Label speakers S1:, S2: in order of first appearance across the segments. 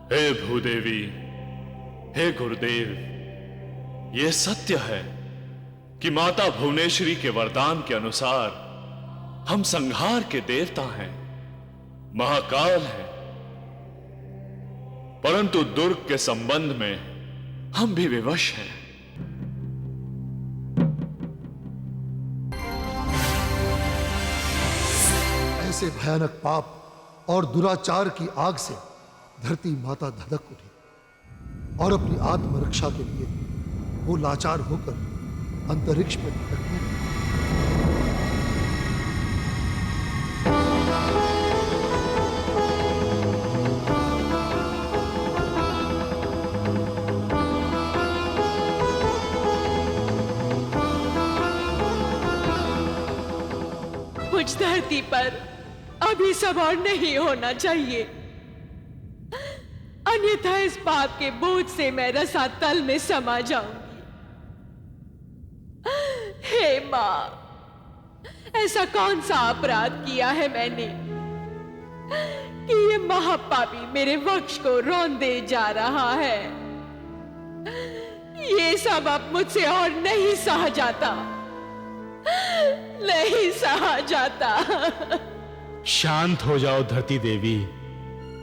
S1: हे भूदेवी, हे गुरुदेव, यह सत्य है कि माता भुवनेश्वरी के वरदान के अनुसार हम संहार के देवता हैं, महाकाल हैं, परंतु दुर्ग के संबंध में हम भी विवश हैं।
S2: ऐसे भयानक पाप और दुराचार की आग से धरती माता धधक उठी और अपनी आत्मरक्षा के लिए वो लाचार होकर अंतरिक्ष में भटकती रही।
S3: मुझ धरती पर अभी सब और नहीं होना चाहिए, अन्यथा इस पाप के बोझ से मैं रसातल में समा जाऊंगी। हे मां, ऐसा कौन सा अपराध किया है मैंने कि ये महापापी मेरे वक्ष को रौंदे जा रहा है। ये सब अब मुझसे और नहीं सहा जाता, नहीं सहा जाता।
S4: शांत हो जाओ धरती देवी,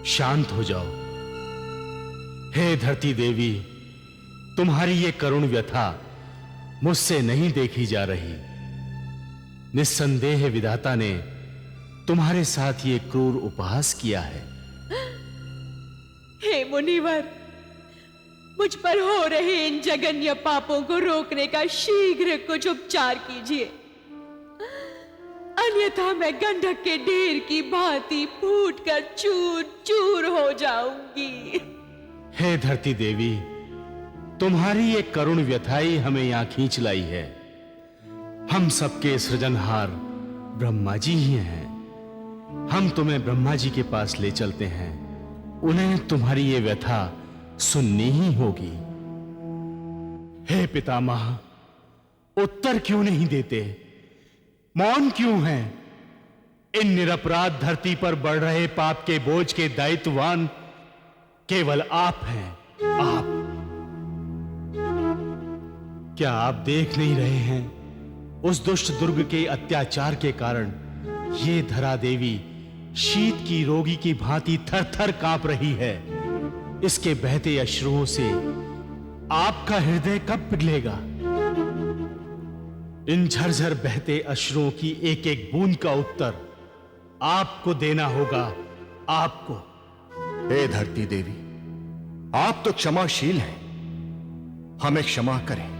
S4: शांत हो जाओ। हे धरती देवी, तुम्हारी ये करुण व्यथा मुझसे नहीं देखी जा रही। निस्संदेह विधाता ने तुम्हारे साथ ये क्रूर उपहास किया है।
S3: हे मुनिवर, मुझ पर हो रहे इन जघन्य पापों को रोकने का शीघ्र कुछ उपचार कीजिए, अन्यथा मैं गंडक के ढेर की भांति फूटकर चूर चूर हो जाऊंगी।
S4: हे धरती देवी, तुम्हारी ये करुण व्यथाई हमें यहां खींच लाई है। हम सबके सृजनहार ब्रह्मा जी ही हैं। हम तुम्हें ब्रह्मा जी के पास ले चलते हैं, उन्हें तुम्हारी ये व्यथा सुननी ही होगी। हे पितामह, उत्तर क्यों नहीं देते? मौन क्यों हैं? इन निरपराध धरती पर बढ़ रहे पाप के बोझ के दायित्ववान केवल आप हैं, आप। क्या आप देख नहीं रहे हैं, उस दुष्ट दुर्ग के अत्याचार के कारण ये धरा देवी शीत की रोगी की भांति थर-थर कांप रही है। इसके बहते अश्रुओं से आपका हृदय कब पिघलेगा? इन झरझर बहते अश्रुओं की एक एक बूंद का उत्तर आपको देना होगा, आपको।
S5: हे धरती देवी, आप तो क्षमाशील हैं, हमें क्षमा करें।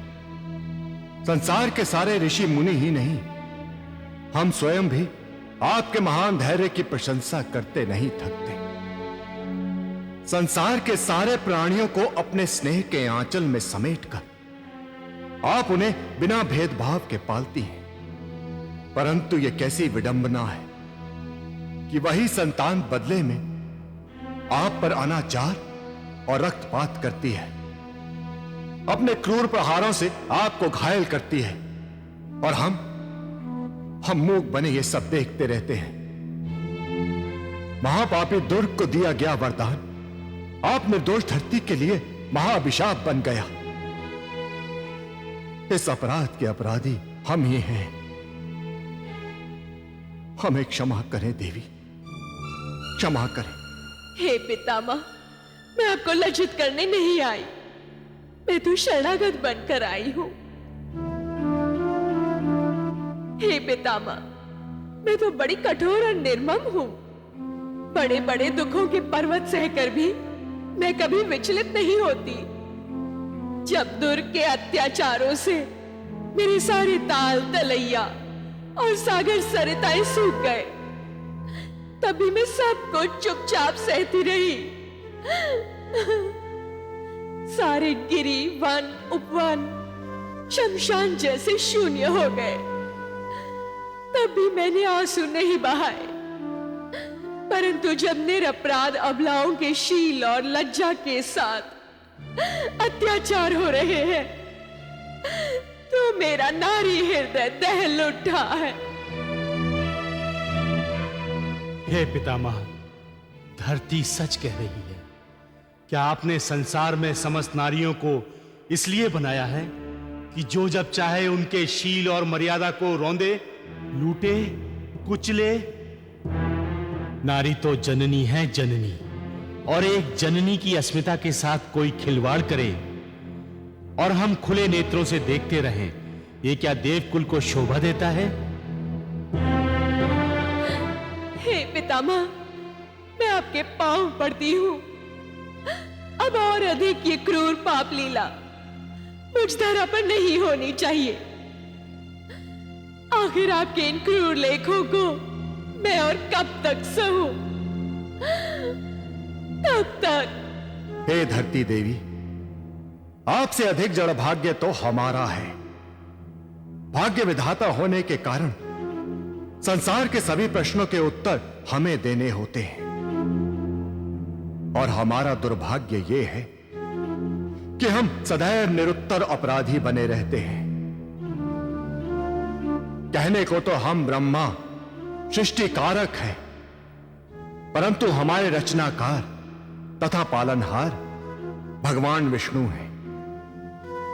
S5: संसार के सारे ऋषि मुनि ही नहीं, हम स्वयं भी आपके महान धैर्य की प्रशंसा करते नहीं थकते। संसार के सारे प्राणियों को अपने स्नेह के आंचल में समेटकर आप उन्हें बिना भेदभाव के पालती हैं। परंतु यह कैसी विडंबना है कि वही संतान बदले में आप पर अनाचार और रक्तपात करती है, अपने क्रूर प्रहारों से आपको घायल करती है, और हम मूक बने ये सब देखते रहते हैं। महापापी दुर्ग को दिया गया वरदान आप निर्दोष धरती के लिए महाअभिशाप बन गया। इस अपराध के अपराधी हम ही हैं। हमें क्षमा करें देवी, क्षमा करें।
S3: हे पितामह, मैं आपको लज्जित करने नहीं आई, मैं तो शरणागत बनकर आई हूं। हे पितामह, मैं तो बड़ी कठोर और निर्मम हूं। बड़े बड़े दुखों के पर्वत सहकर भी मैं कभी विचलित नहीं होती। जब दुर्ग के अत्याचारों से मेरे सारे ताल तलैया और सागर सरिताएं सूख गए, तभी मैं सब कुछ चुपचाप सहती रही। सारे गिरी वन उपवन शमशान जैसे शून्य हो गए, तब भी मैंने आंसू नहीं बहाए। परंतु जब निरपराध अबलाओं के शील और लज्जा के साथ अत्याचार हो रहे हैं, तो मेरा नारी हृदय दहल उठा है।
S4: हे पितामह, धरती सच कह रही है। क्या आपने संसार में समस्त नारियों को इसलिए बनाया है कि जो जब चाहे उनके शील और मर्यादा को रौंदे, लूटे, कुचले? नारी तो जननी है, जननी। और एक जननी की अस्मिता के साथ कोई खिलवाड़ करे और हम खुले नेत्रों से देखते रहें, ये क्या देवकुल को शोभा देता है?
S3: हे पितामह, मैं आपके पांव पड़ती हूं। अब और अधिक ये क्रूर पाप लीला मुझ धरा पर नहीं होनी चाहिए। आखिर आपके इन क्रूर लेखों को मैं और कब तक सहूं? कब तक?
S5: हे धरती देवी, आपसे अधिक जड़ भाग्य तो हमारा है। भाग्य विधाता होने के कारण संसार के सभी प्रश्नों के उत्तर हमें देने होते हैं, और हमारा दुर्भाग्य ये है कि हम सदैव निरुत्तर अपराधी बने रहते हैं। कहने को तो हम ब्रह्मा सृष्टि कारक हैं, परंतु हमारे रचनाकार तथा पालनहार भगवान विष्णु हैं।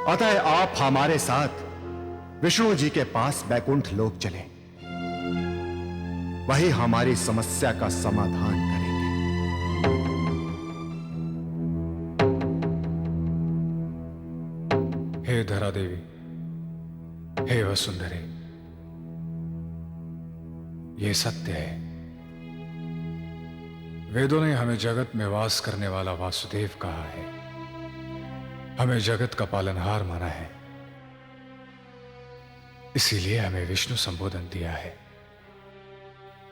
S5: अतः आप हमारे साथ विष्णु जी के पास बैकुंठ लोक चलें, वही हमारी समस्या का समाधान करेंगे।
S6: हे धरा देवी, हे वसुंधरे, ये सत्य है। वेदों ने हमें जगत में वास करने वाला वासुदेव कहा है, हमें जगत का पालनहार माना है, इसीलिए हमें विष्णु संबोधन दिया है।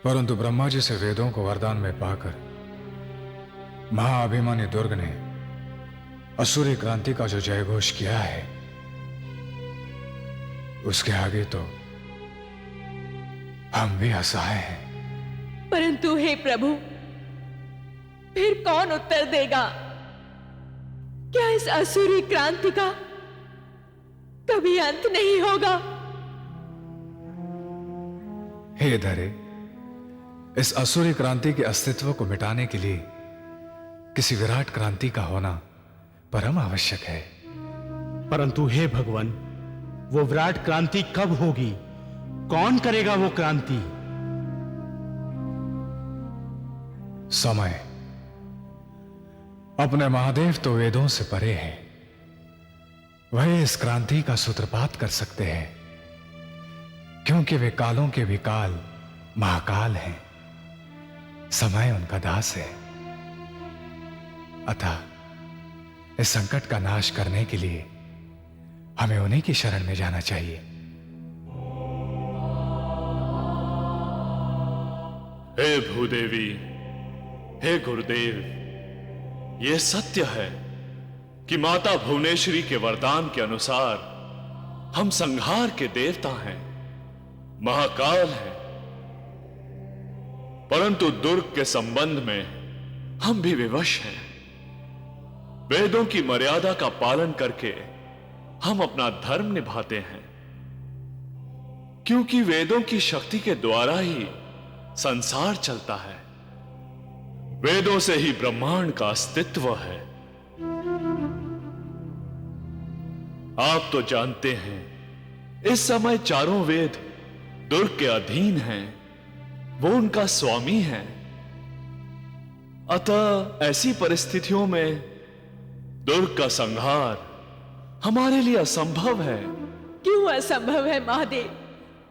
S6: परंतु ब्रह्मा जी से वेदों को वरदान में पाकर महाअभिमानी दुर्ग ने असुरी क्रांति का जो जयघोष किया है, उसके आगे तो हम भी असहाय हैं।
S3: परंतु हे प्रभु, फिर कौन उत्तर देगा? क्या इस असुरी क्रांति का कभी अंत नहीं होगा?
S6: हे धरे, इस असुरी क्रांति के अस्तित्व को मिटाने के लिए किसी विराट क्रांति का होना परम आवश्यक है।
S4: परंतु हे भगवान, वो विराट क्रांति कब होगी? कौन करेगा वो क्रांति?
S6: समय। अपने महादेव तो वेदों से परे हैं, वही इस क्रांति का सूत्रपात कर सकते हैं, क्योंकि वे कालों के भी काल महाकाल हैं। समय उनका दास है। अतः इस संकट का नाश करने के लिए हमें उन्हीं की शरण में जाना चाहिए।
S1: हे भूदेवी, हे गुरुदेव, यह सत्य है कि माता भुवनेश्वरी के वरदान के अनुसार हम संहार के देवता हैं, महाकाल हैं। परंतु दुर्ग के संबंध में हम भी विवश हैं। वेदों की मर्यादा का पालन करके हम अपना धर्म निभाते हैं, क्योंकि वेदों की शक्ति के द्वारा ही संसार चलता है। वेदों से ही ब्रह्मांड का अस्तित्व है। आप तो जानते हैं, इस समय चारों वेद दुर्ग के अधीन हैं, वो उनका स्वामी है। अतः ऐसी परिस्थितियों में दुर्ग का संहार हमारे लिए असंभव है।
S3: क्यों असंभव है महादेव?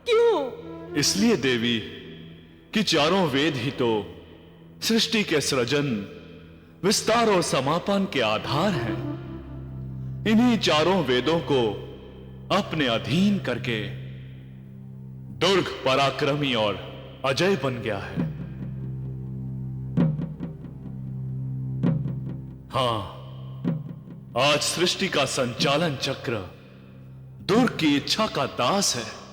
S3: क्यों?
S1: इसलिए देवी कि चारों वेद ही तो सृष्टि के सृजन, विस्तार और समापन के आधार हैं। इन्हीं चारों वेदों को अपने अधीन करके दुर्ग पराक्रमी और अजय बन गया है। हां, आज सृष्टि का संचालन चक्र दुर्ग की इच्छा का दास है।